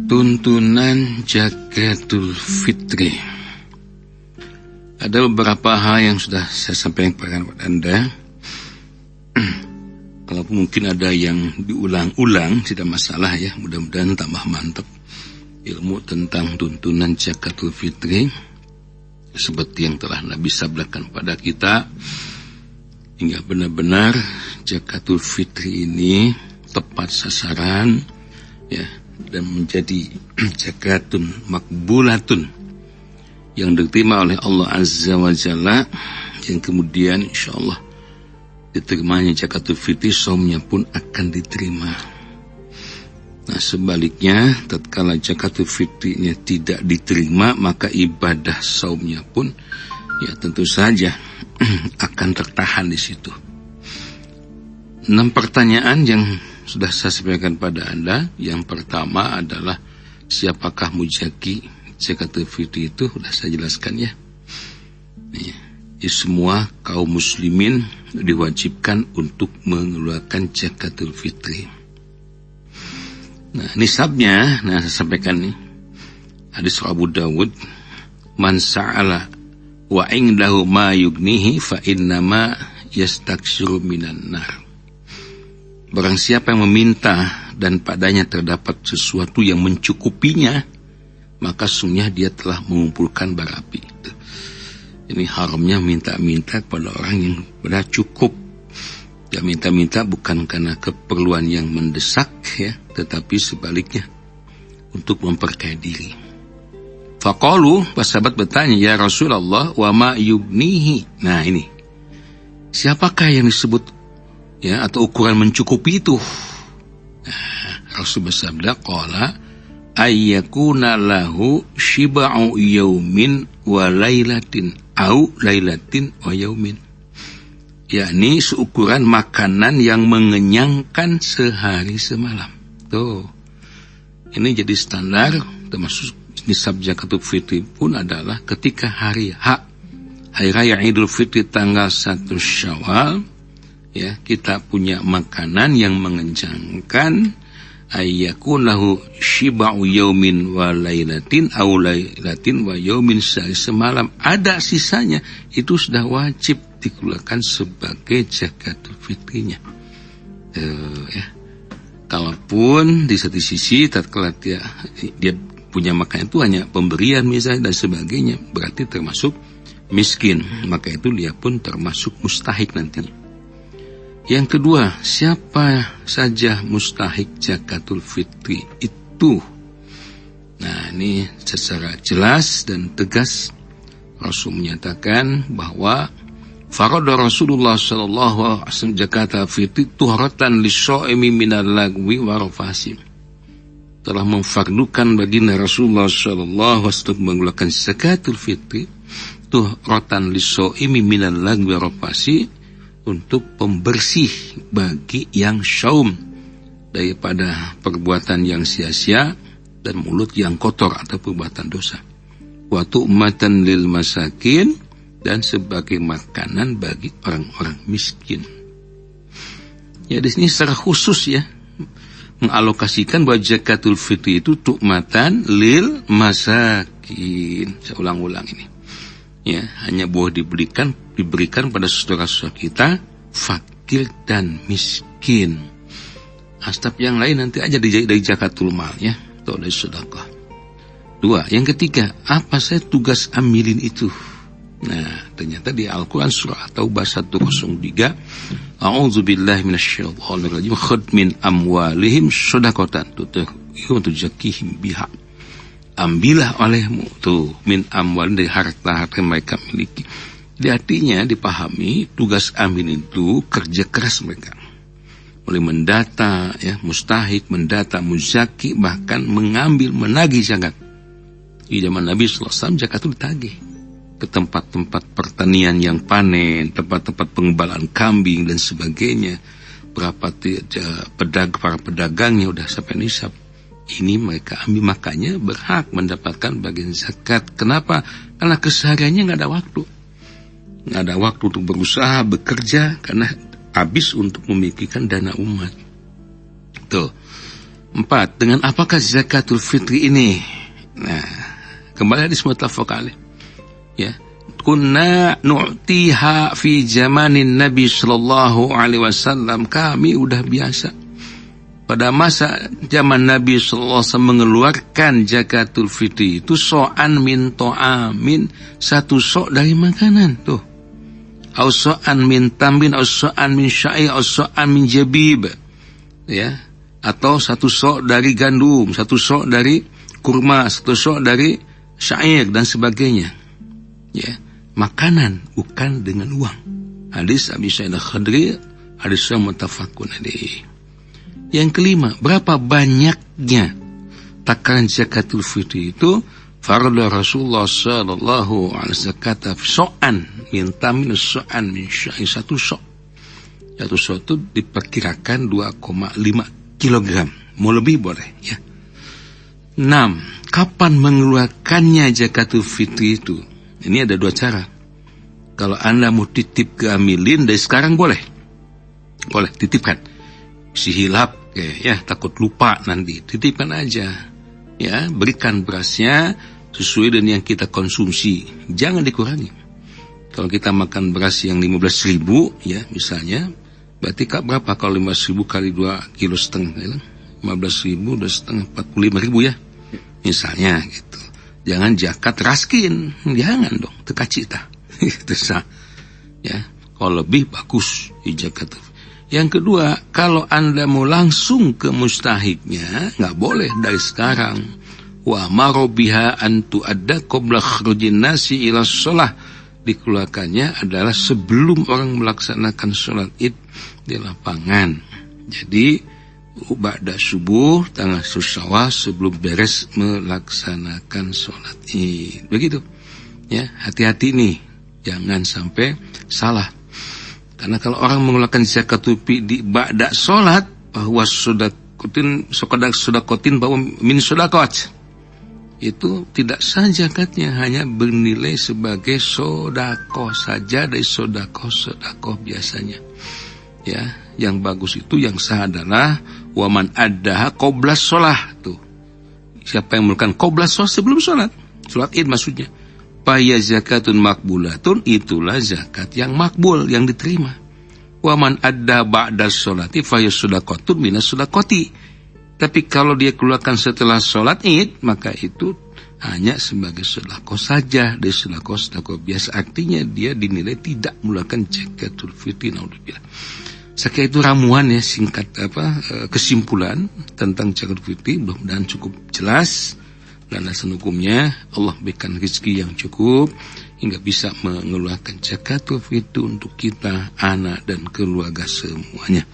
Tuntunan Zakatul Fitri. Ada beberapa hal yang sudah saya sampaikan kepada Anda. Kalau mungkin ada yang diulang-ulang, tidak masalah ya. Mudah-mudahan tambah mantap ilmu tentang tuntunan Zakatul Fitri, seperti yang telah Nabi sabdakan pada kita, hingga benar-benar Zakatul Fitri ini tepat sasaran ya, dan menjadi zakatun makbulatun yang diterima oleh Allah Azza wa Jalla, yang kemudian insyaallah diterimanya zakatul fitri, saumnya pun akan diterima. Nah sebaliknya, tatkala zakatul fitrinya tidak diterima, maka ibadah saumnya pun ya tentu saja akan tertahan di situ. 6 pertanyaan yang sudah saya sampaikan pada Anda. Yang pertama adalah siapakah muzaki zakatul fitri itu sudah saya jelaskan ya. Semua kaum muslimin diwajibkan untuk mengeluarkan zakatul fitri. Nah, nisabnya, saya sampaikan nih. Hadis Abu Dawud, man sa'ala wa indahu ma yugnihi fa innama yastakshiru minan nar. Barang siapa yang meminta dan padanya terdapat sesuatu yang mencukupinya, maka sungguhnya dia telah mengumpulkan bara api. Ini haramnya minta-minta kepada orang yang benar cukup. Ya, minta-minta bukan karena keperluan yang mendesak ya, tetapi sebaliknya untuk memperkaya diri. Faqalu, para sahabat bertanya, ya Rasulullah, wa ma yugnihi. Nah ini, siapakah yang disebut ya atau ukuran mencukupi itu? Nah, Rasul bersabda, qala ayyakuna lahu shiba'u yaumin wa lailatin au lailatin wa yaumin, yakni seukuran makanan yang mengenyangkan sehari semalam. Tuh, ini jadi standar, termasuk nisab zakatul fitri pun adalah ketika hari raya Idul Fitri tanggal 1 Syawal ya, kita punya makanan yang mengenyangkan, ayyakun lahu shiba'u yaumin wa lailatin au lailatin wa yaumin, sehari semalam ada sisanya, itu sudah wajib dikeluarkan sebagai zakatul fitrinya. Ya. Kalaupun di satu sisi tatkala dia punya makanan itu hanya pemberian misalnya dan sebagainya, berarti termasuk miskin, maka itu dia pun termasuk mustahik nantinya. Yang kedua, siapa saja mustahik zakatul fitri itu? Nah, ini secara jelas dan tegas Rasul menyatakan bahwa farada Rasulullah sallallahu alaihi wasallam zakatul fitri tuhratan lis-shaimi minal lagwi wa rafasim. Telah memfardukan baginda Rasulullah sallallahu alaihi wasallam mengeluarkan zakatul fitri tuhratan lis-shaimi minal lagwi wa rafasim, untuk pembersih bagi yang syaum daripada perbuatan yang sia-sia dan mulut yang kotor atau perbuatan dosa. Wa tu'matan lil masakin, dan sebagai makanan bagi orang-orang miskin. Ya, di sini secara khusus ya mengalokasikan bahwa zakatul fitri itu tu'matan lil masakin. Saya ulang-ulang ini. Ya, hanya boleh diberikan pada saudara-saudara kita fakir dan miskin. Asbab yang lain nanti aja dari zakatul mal ya, atau dari sedekah. 2, yang ketiga, apa saya tugas amilin itu? Nah, ternyata di Al-Quran surah At-Taubah 103, a'udzubillahi minasyaitonir rajim, khudh min amwalihim shadaqatan tutahhiruhum wa tuzakkihim biha. Ambillah olehmu tuh min amwal, dari harta-harta yang mereka miliki. Jadi artinya dipahami tugas amin itu kerja keras mereka. Mulai mendata ya, mustahik, mendata, muzaki, bahkan mengambil, menagih zakat. Di zaman Nabi sallallahu alaihi wasallam zakat itu ditagih ke tempat-tempat pertanian yang panen, tempat-tempat pengembalaan kambing dan sebagainya. Berapa para pedagangnya udah sampai nisab. Ini mereka ambil, makanya berhak mendapatkan bagian zakat. Kenapa? Karena kesehariannya nggak ada waktu. Nggak ada waktu untuk berusaha, bekerja, karena habis untuk memikirkan dana umat. Tuh. 4. Dengan apakah zakatul fitri ini? Nah, kembali hadis muttafaq alaih. Ya. Kunna nu'tiha fi zamanin Nabi sallallahu alaihi wasallam. Kami udah biasa pada masa zaman Nabi sallallahu alaihi wasallam mengeluarkan zakatul fitri itu so'an min to'amin, satu sok dari makanan tuh. Au so'an min tambin, au so'an min sya'ir, au so'an min jabib. Ya, atau satu sok dari gandum, satu sok dari kurma, satu sok dari syair dan sebagainya. Ya, makanan bukan dengan uang. Hadis Abi Sa'id Al-Khudri, hadis yang muttafaqun alaih. Yang kelima, berapa banyaknya takaran zakatul fitri itu? Farada Rasulullah sallallahu alaihi wasallam so'an min tamin, so'an min syair, satu sok. Satu sok itu diperkirakan 2,5 kilogram. Mau lebih boleh ya. 6. Kapan mengeluarkannya zakatul fitri itu? Ini ada 2 cara. Kalau Anda mau titip ke amilin dari sekarang boleh. Boleh titipkan. Si hilap ya, takut lupa nanti. Titipkan aja. Ya, berikan berasnya sesuai dengan yang kita konsumsi. Jangan dikurangi. Kalau kita makan beras yang 15.000 ya misalnya, berarti berapa kalau 15.000 kali 2,5 kilo ya? 15.000 udah setengah 45.000 ya. Misalnya gitu. Jangan zakat raskin, jangan dong, teka cita. Itu sah. Ya, kalau lebih bagus zakat. Yang kedua, kalau Anda mau langsung ke mustahiknya, nggak boleh dari sekarang. Wa marobiha antu adda qabla khurujin nasi ila shalah. Dikeluarkannya adalah sebelum orang melaksanakan sholat id di lapangan. Jadi ba'da subuh tanggal Syawal sebelum beres melaksanakan sholat id. Begitu. Ya, hati-hati nih, jangan sampai salah. Karena kalau orang mengeluarkan zakatul fitri di ba'da sholat, bahwa sodakotin bahwa min sodakot, itu tidak sah zakatnya, hanya bernilai sebagai sodakoh saja dari sodakoh biasanya. Ya, yang bagus itu yang sah adalah waman addaha qoblas sholah tuh. Siapa yang melakukan qoblas sholah sebelum sholat id maksudnya. Faya zakatun makbulatun, itulah zakat yang makbul, yang diterima. Waman adda ba'da sholati faya sodakotun minas sodakoti. Tapi kalau dia keluarkan setelah sholat id, maka itu hanya sebagai sodakoh saja, dari sodakoh biasa. Artinya dia dinilai tidak mengeluarkan zakatul fitri. Naudzubillah. Sekali itu ramuan ya, singkat kesimpulan tentang zakatul fitri. Mudah-mudahan cukup jelas. Landasan hukumnya, Allah berikan rezeki yang cukup hingga bisa mengeluarkan zakatul fitri untuk kita, anak dan keluarga semuanya.